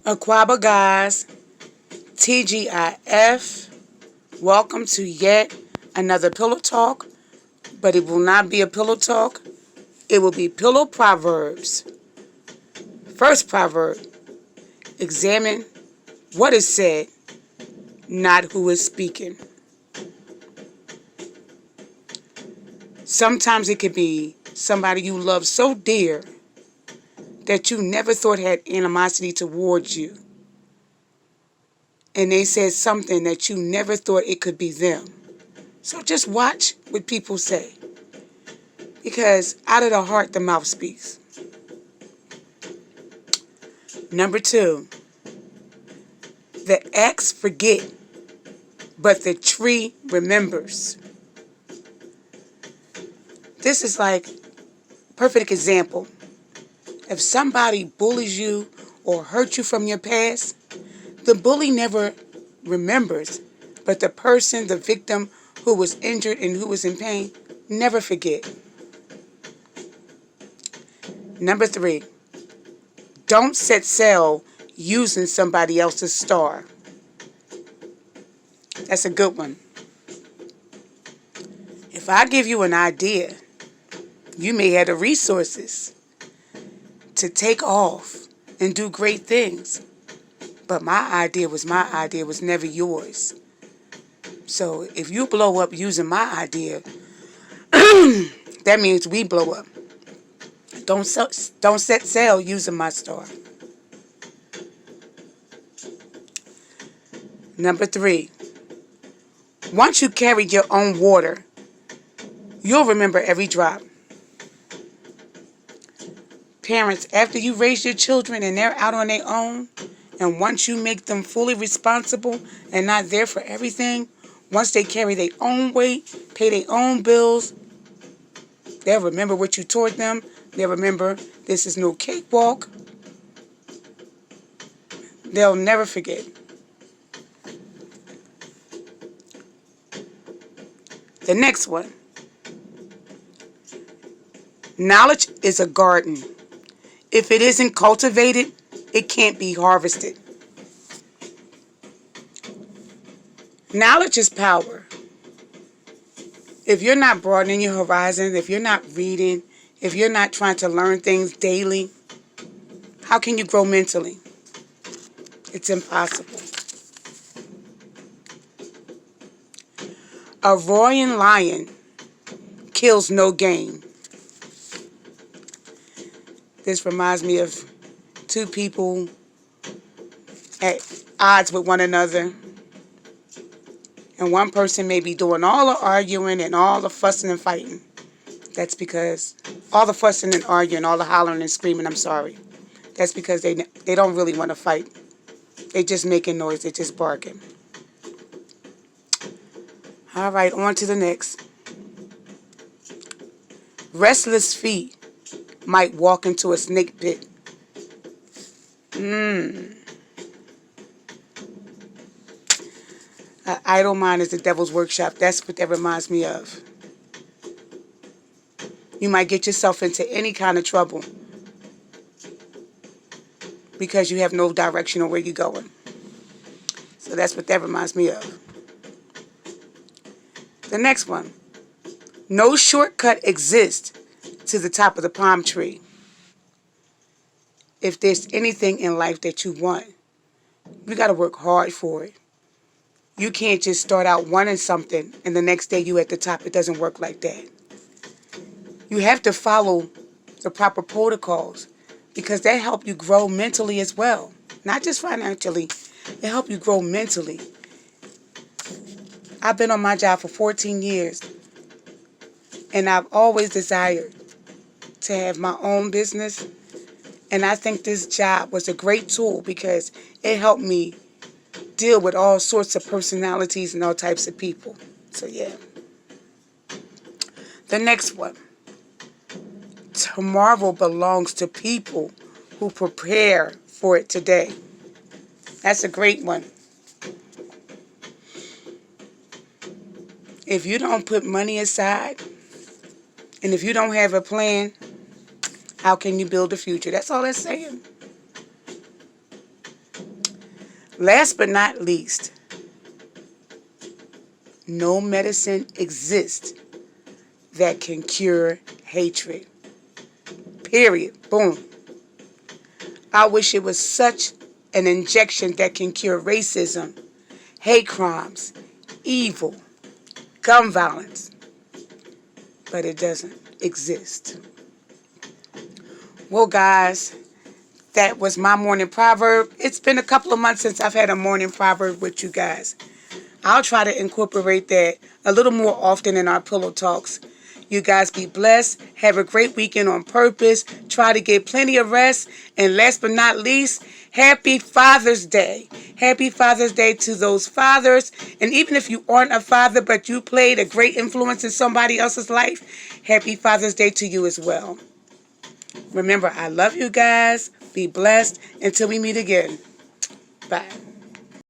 Aquaba guys, TGIF, welcome to yet another pillow talk, but it will not be a pillow talk. It will be pillow proverbs. First proverb, examine what is said, not who is speaking. Sometimes it could be somebody you love so dear that you never thought had animosity towards you. And they said something that you never thought it could be them. So just watch what people say. Because out of the heart, the mouth speaks. Number 2, the axe forget, but the tree remembers. This is like a perfect example. If somebody bullies you or hurt you from your past, the bully never remembers, but the person, the victim who was injured and who was in pain, never forget. Number 3, don't set sail using somebody else's star. That's a good one. If I give you an idea, you may have the resources to take off and do great things. But my idea was never yours. So if you blow up using my idea, that means we blow up. Don't set sail using my star. Number 3, once you carry your own water, you'll remember every drop. Parents, after you raise your children and they're out on their own, and once you make them fully responsible and not there for everything, once they carry their own weight, pay their own bills, they'll remember what you taught them. They'll remember this is no cakewalk. They'll never forget. The next one. Knowledge is a garden. If it isn't cultivated, it can't be harvested. Knowledge is power. If you're not broadening your horizons, if you're not reading, if you're not trying to learn things daily, how can you grow mentally? It's impossible. A roaring lion kills no game. This reminds me of two people at odds with one another. And one person may be doing all the arguing and all the fussing and fighting. That's because all the fussing and arguing, all the hollering and screaming, that's because they don't really want to fight. They're just making noise. They're just barking. All right, on to the next. Restless feet might walk into a snake pit. An idle mind is the devil's workshop. That's what that reminds me of. You might get yourself into any kind of trouble because you have no direction on where you're going. So that's what that reminds me of. The next one. No shortcut exists to the top of the palm tree. If there's anything in life that you want, you got to work hard for it. You can't just start out wanting something and the next day you at the top. It doesn't work like that. You have to follow the proper protocols because that helps you grow mentally as well. Not just financially. It helps you grow mentally. I've been on my job for 14 years and I've always desired to have my own business. And I think this job was a great tool because it helped me deal with all sorts of personalities and all types of people. So yeah. The next one. Tomorrow belongs to people who prepare for it today. That's a great one. If you don't put money aside and if you don't have a plan, how can you build a future? That's all that's saying. Last but not least, no medicine exists that can cure hatred. Period. Boom. I wish it was such an injection that can cure racism, hate crimes, evil, gun violence, but it doesn't exist. Well, guys, that was my morning proverb. It's been a couple of months since I've had a morning proverb with you guys. I'll try to incorporate that a little more often in our pillow talks. You guys be blessed. Have a great weekend on purpose. Try to get plenty of rest. And last but not least, happy Father's Day. Happy Father's Day to those fathers. And even if you aren't a father, but you played a great influence in somebody else's life, happy Father's Day to you as well. Remember, I love you guys. Be blessed. Until we meet again. Bye.